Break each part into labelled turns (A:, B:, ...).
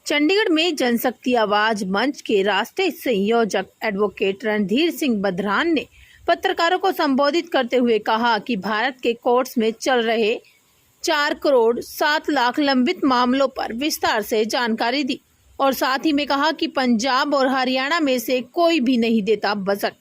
A: चंडीगढ़ में जनशक्ति आवाज मंच के राष्ट्रीय संयोजक एडवोकेट रणधीर सिंह बधरान ने पत्रकारों को संबोधित करते हुए कहा कि भारत के कोर्ट्स में चल रहे 4 करोड़ 7 लाख लंबित मामलों पर विस्तार से जानकारी दी और साथ ही में कहा कि पंजाब और हरियाणा में से कोई भी नहीं देता बजट।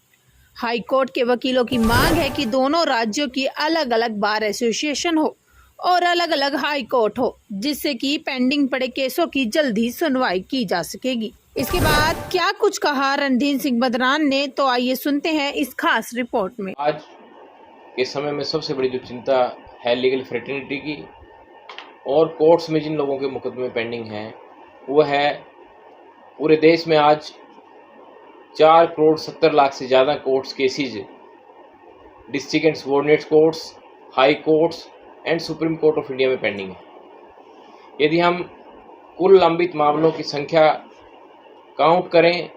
A: हाई कोर्ट के वकीलों की मांग है कि दोनों राज्यों की अलग अलग बार एसोसिएशन हो और अलग अलग हाई कोर्ट हो, जिससे कि पेंडिंग पड़े केसों की जल्दी सुनवाई की जा सकेगी। इसके बाद क्या कुछ कहा रणधीर सिंह बधरान ने, तो आइए सुनते हैं इस खास रिपोर्ट में।
B: आज के समय में सबसे बड़ी जो चिंता है लीगल फ्रेटर्निटी की और कोर्ट्स में जिन लोगों के मुकदमे पेंडिंग हैं वो है पूरे देश में आज 4 करोड़ 70 लाख से ज़्यादा courts cases district and subordinate courts, high courts and supreme court of India में पेंडिंग है। यदि हम कुल लंबित मामलों की संख्या काउंट करें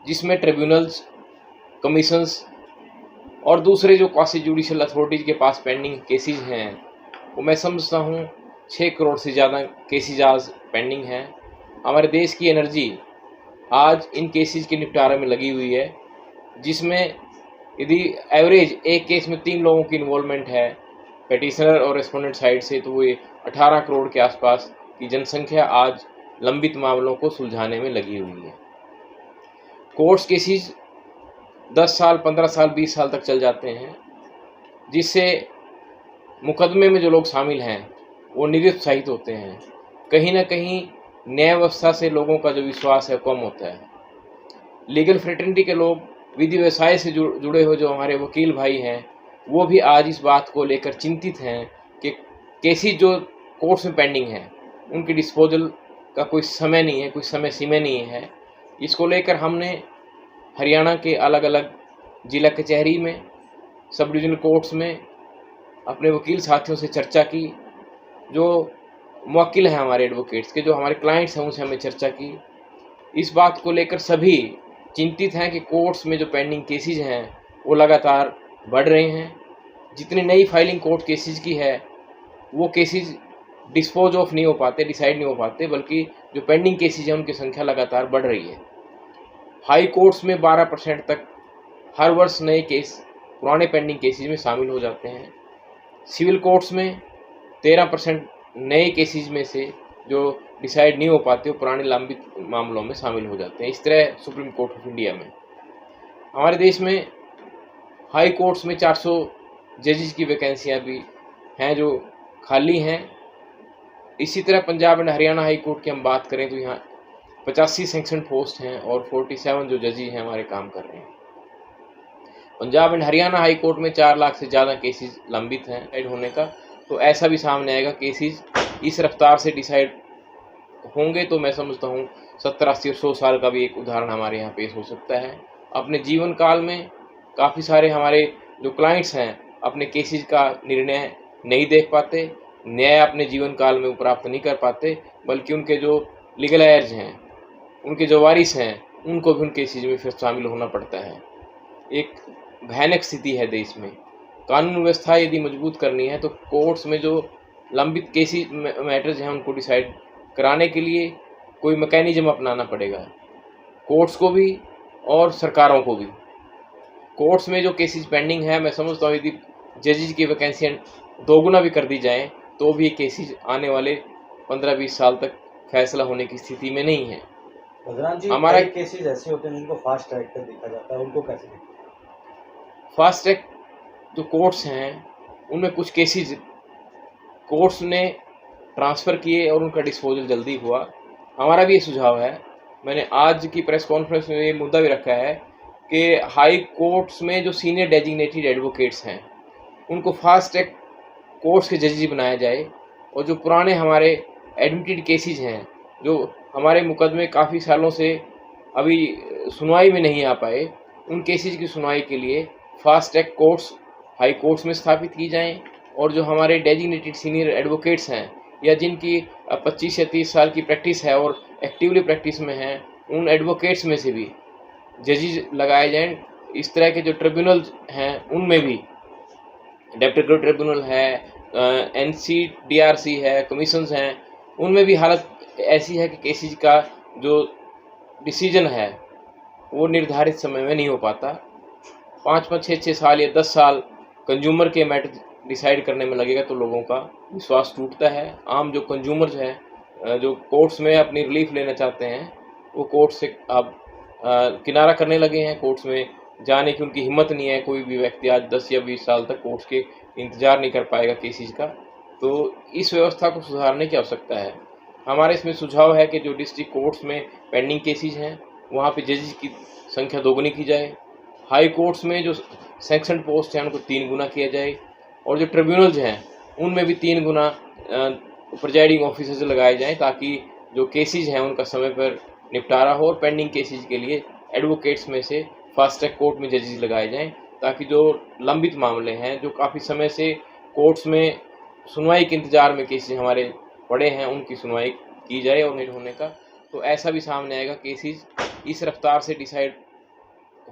B: जिसमें ट्रिब्यूनल्स, कमीशंस और दूसरे जो क्वासी जुडिशियल अथॉरिटीज़ के पास पेंडिंग केसेज हैं वो मैं समझता हूँ 6 करोड़ से ज़्यादा केसेज आज पेंडिंग हैं। हमारे देश की एनर्जी आज इन केसेज के निपटारे में लगी हुई है, जिसमें यदि एवरेज एक केस में 3 लोगों की इन्वॉल्वमेंट है पेटिशनर और रेस्पोंडेंट साइड से, तो ये 18 करोड़ के आसपास की जनसंख्या आज लंबित मामलों को सुलझाने में लगी हुई है। कोर्ट्स केसेज 10 साल, 15 साल, 20 साल तक चल जाते हैं, जिससे मुकदमे में जो लोग शामिल हैं वो निरुत्साहित होते हैं। कहीं ना कहीं न्याय व्यवस्था से लोगों का जो विश्वास है कम होता है। लीगल फ्रेटर्निटी के लोग, विधि व्यवसाय से जुड़े हुए जो हमारे वकील भाई हैं, वो भी आज इस बात को लेकर चिंतित हैं कि केसेज जो कोर्ट्स में पेंडिंग हैं उनकी डिस्पोजल का कोई समय नहीं है, कोई समय सीमा नहीं है। इसको लेकर हमने हरियाणा के अलग अलग जिला कचहरी में, सब डिविजनल कोर्ट्स में अपने वकील साथियों से चर्चा की। जो मुवक्किल हैं हमारे एडवोकेट्स के, जो हमारे क्लाइंट्स हैं, उनसे हमने चर्चा की। इस बात को लेकर सभी चिंतित हैं कि कोर्ट्स में जो पेंडिंग केसेज हैं वो लगातार बढ़ रहे हैं। जितनी नई फाइलिंग कोर्ट केसेज की है वो केसेज डिस्पोज ऑफ नहीं हो पाते, डिसाइड नहीं हो पाते, बल्कि जो पेंडिंग केसेज हैं उनकी संख्या लगातार बढ़ रही है। हाई कोर्ट्स में 12% तक हर वर्ष नए केस पुराने पेंडिंग केसेज में शामिल हो जाते हैं। सिविल कोर्ट्स में 13% नए केसेज में से जो डिसाइड नहीं हो पाते वो पुराने लंबित मामलों में शामिल हो जाते हैं। इस तरह सुप्रीम कोर्ट ऑफ इंडिया में हमारे देश में हाई कोर्ट्स में 400 जजेस की वैकेंसियां भी हैं जो खाली हैं। इसी तरह Punjab and Haryana high court की हम बात करें तो यहाँ 85 सैंक्शन पोस्ट हैं और 47 जो जजेस हैं हमारे काम कर रहे हैं। Punjab and Haryana high court में 4 लाख से ज़्यादा केसेस लंबित हैं डिसाइड होने का। तो ऐसा भी सामने आएगा, केसेस इस रफ्तार से डिसाइड होंगे तो मैं समझता हूँ 70, 80 और 100 साल का भी एक उदाहरण हमारे यहाँ पेश हो सकता है। अपने जीवन काल में काफ़ी सारे हमारे जो क्लाइंट्स हैं अपने केसेस का निर्णय नहीं देख पाते, न्याय अपने जीवन काल में प्राप्त नहीं कर पाते, बल्कि उनके जो लीगल एयर्स हैं, उनके जो वारिस हैं, उनको भी उन केसेज में फिर शामिल होना पड़ता है। एक भयानक स्थिति है देश में। कानून व्यवस्था यदि मजबूत करनी है तो कोर्ट्स में जो लंबित केसेज मैटर्स हैं उनको डिसाइड कराने के लिए कोई मैकेनिज्म अपनाना पड़ेगा, कोर्ट्स को भी और सरकारों को भी। कोर्ट्स में जो केसेज पेंडिंग है, मैं समझता हूँ यदि जजेज की वैकेंसियाँ दोगुना भी कर दी जाएँ तो भी ये केसेज आने वाले 15-20 साल तक फैसला होने की स्थिति में नहीं है।
C: हमारा केसेज ऐसे होते हैं जिनको फास्ट ट्रैक पर देखा जाता है, उनको कैसे देखते हैं?
B: फास्ट ट्रैक जो कोर्ट्स हैं उनमें कुछ केसेज कोर्ट्स ने ट्रांसफ़र किए और उनका डिस्पोजल जल्दी हुआ। हमारा भी ये सुझाव है, मैंने आज की प्रेस कॉन्फ्रेंस में ये मुद्दा भी रखा है कि हाई कोर्ट्स में जो सीनियर डेजिग्नेटेड एडवोकेट्स हैं उनको फास्ट ट्रैक कोर्ट्स के जजेस बनाया जाए और जो पुराने हमारे एडमिटेड केसेज हैं, जो हमारे मुकदमे काफ़ी सालों से अभी सुनवाई में नहीं आ पाए, उन केसेज की सुनवाई के लिए fast track courts high courts में स्थापित की जाएं। और जो हमारे डेजिग्नेटेड सीनियर एडवोकेट्स हैं या जिनकी 25 या 30 साल की प्रैक्टिस है और एक्टिवली प्रैक्टिस में हैं, उन एडवोकेट्स में से भी जजेस लगाए जाएं। इस तरह के जो ट्रिब्यूनल हैं उनमें भी डेप्टी ट्रिब्यूनल है, NCDRC है, कमीशंस हैं, उनमें भी हालत ऐसी है कि केसेज का जो डिसीजन है वो निर्धारित समय में नहीं हो पाता। 5-5, 6-6 साल या 10 साल कंज्यूमर के मैटर डिसाइड करने में लगेगा तो लोगों का विश्वास टूटता है। आम जो कंज्यूमर्स हैं जो कोर्ट्स में अपनी रिलीफ लेना चाहते हैं वो कोर्ट से अब किनारा करने लगे हैं। कोर्ट्स में जाने की उनकी हिम्मत नहीं है। कोई भी व्यक्ति आज 10 या 20 साल तक कोर्ट्स के इंतज़ार नहीं कर पाएगा केसेज का। तो इस व्यवस्था को सुधारने की आवश्यकता है। हमारे इसमें सुझाव है कि जो डिस्ट्रिक्ट कोर्ट्स में पेंडिंग केसेज हैं वहाँ पे जजेस की संख्या दोगुनी की जाए। हाई कोर्ट्स में जो सैंक्शन पोस्ट हैं उनको 3 गुना किया जाए और जो ट्रिब्यूनल्स हैं उनमें भी 3 गुना प्रिजाइडिंग ऑफिसर्स लगाए जाएं ताकि जो केसेज हैं उनका समय पर निपटारा हो और पेंडिंग केसेज के लिए एडवोकेट्स में से फास्ट ट्रैक कोर्ट में जजेस लगाए जाएं ताकि जो लंबित मामले हैं जो काफ़ी समय से कोर्ट्स में सुनवाई के इंतज़ार में केसेज हमारे पड़े हैं उनकी सुनवाई की जाए और नहीं होने का तो ऐसा भी सामने आएगा। केसेज इस रफ्तार से डिसाइड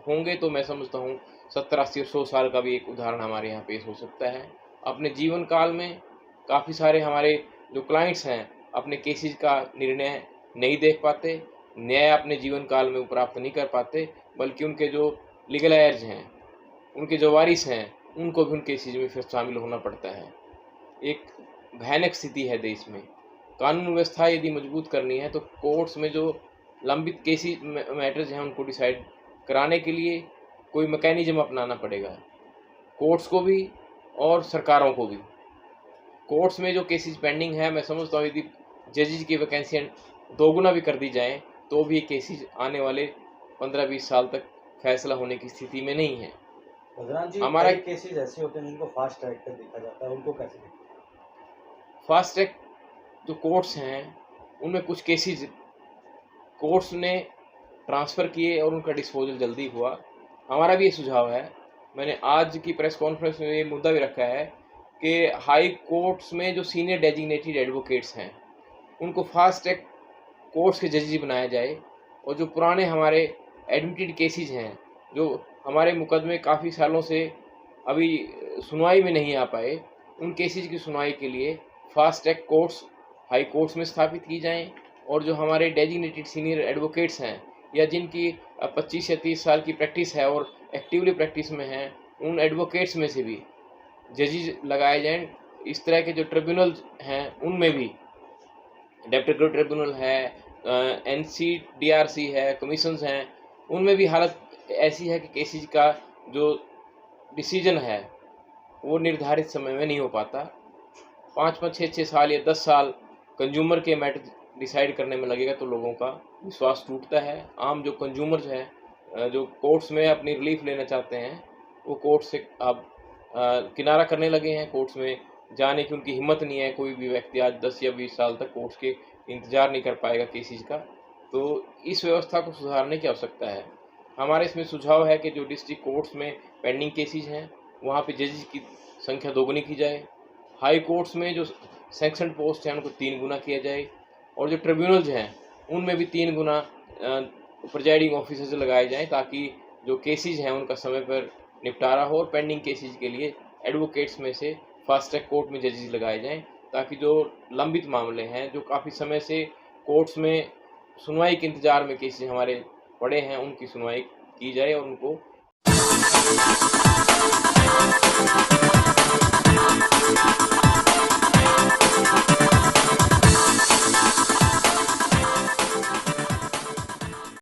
B: होंगे तो मैं समझता हूँ 70, 80 और 100 साल का भी एक उदाहरण हमारे यहाँ पेश हो सकता है। अपने जीवन काल में काफ़ी सारे हमारे जो क्लाइंट्स हैं अपने केसेज का निर्णय नहीं देख पाते, न्याय अपने जीवन काल में प्राप्त नहीं कर पाते, बल्कि उनके जो लीगल एयर्स हैं, उनके जो वारिस हैं, उनको भी उन केसेज में फिर शामिल होना पड़ता है। एक भयानक स्थिति है देश में। कानून व्यवस्था यदि मजबूत करनी है तो कोर्ट्स में जो लंबित केसेज मैटर्स हैं उनको डिसाइड कराने के लिए कोई मैकेनिज्म अपनाना पड़ेगा, कोर्ट्स को भी और सरकारों को भी। कोर्ट्स में जो केसेज पेंडिंग है मैं समझता हूँ यदि जजेज की वैकेंसी 2 गुना भी कर दी जाए तो भी ये केसेज आने वाले 15-20 साल तक फैसला होने की स्थिति में नहीं है।
C: बदरान जी,
B: हमारा
C: कई केसेज ऐसे होते हैं जिनको फास्ट ट्रैक पर देखा जाता है, उनको कैसे देखते हैं?
B: फास्ट ट्रैक जो कोर्ट्स हैं उनमें कुछ केसेज कोर्ट्स ने ट्रांसफ़र किए और उनका डिस्पोजल जल्दी हुआ। हमारा भी ये सुझाव है, मैंने आज की प्रेस कॉन्फ्रेंस में ये मुद्दा भी रखा है कि हाई कोर्ट्स में जो सीनियर डेजिग्नेटेड एडवोकेट्स हैं उनको फास्ट ट्रैक कोर्ट्स के जजेस बनाया जाए और जो पुराने हमारे एडमिटेड केसेज हैं जो हमारे मुकदमे काफ़ी सालों से अभी सुनवाई में नहीं आ पाए, उन केसेज की सुनवाई के लिए fast track courts high courts में स्थापित की जाएं और जो हमारे डेजिग्नेटेड सीनियर एडवोकेट्स हैं या जिनकी 25 या 30 साल की प्रैक्टिस है और एक्टिवली प्रैक्टिस में हैं उन एडवोकेट्स में से भी जजेस लगाए जाएं। इस तरह के जो ट्रिब्यूनल्स हैं उनमें भी डेप्टी ट्रिब्यूनल है, NCDRC है, कमीशंस हैं, उनमें भी हालत ऐसी है कि केसेज का जो डिसीजन है वो निर्धारित समय में नहीं हो पाता। 5-5, 6-6 साल या 10 साल कंज्यूमर के मैटर डिसाइड करने में लगेगा तो लोगों का विश्वास टूटता है। आम जो कंज्यूमर्स हैं जो कोर्ट्स में अपनी रिलीफ लेना चाहते हैं वो कोर्ट से अब किनारा करने लगे हैं। कोर्ट्स में जाने की उनकी हिम्मत नहीं है। कोई भी व्यक्ति आज 10 या 20 साल तक कोर्ट्स के इंतज़ार नहीं कर पाएगा केसेज का। तो इस व्यवस्था को सुधारने की आवश्यकता है। हमारे इसमें सुझाव है कि जो डिस्ट्रिक्ट कोर्ट्स में पेंडिंग केसेज हैं वहाँ पे जजेस की संख्या दोगुनी की जाए। हाई कोर्ट्स में जो सैंक्शन पोस्ट हैं उनको 3 गुना किया जाए और जो ट्रिब्यूनल्स हैं उनमें भी 3 गुना प्रिजाइडिंग ऑफिसर्स लगाए जाएं ताकि जो केसेज हैं उनका समय पर निपटारा हो और पेंडिंग केसेज के लिए एडवोकेट्स में से फास्ट ट्रैक कोर्ट में जजेस लगाए जाएं ताकि जो लंबित मामले हैं जो काफ़ी समय से कोर्ट्स में सुनवाई के इंतज़ार में केसेज हमारे पड़े हैं उनकी सुनवाई की जाए और उनको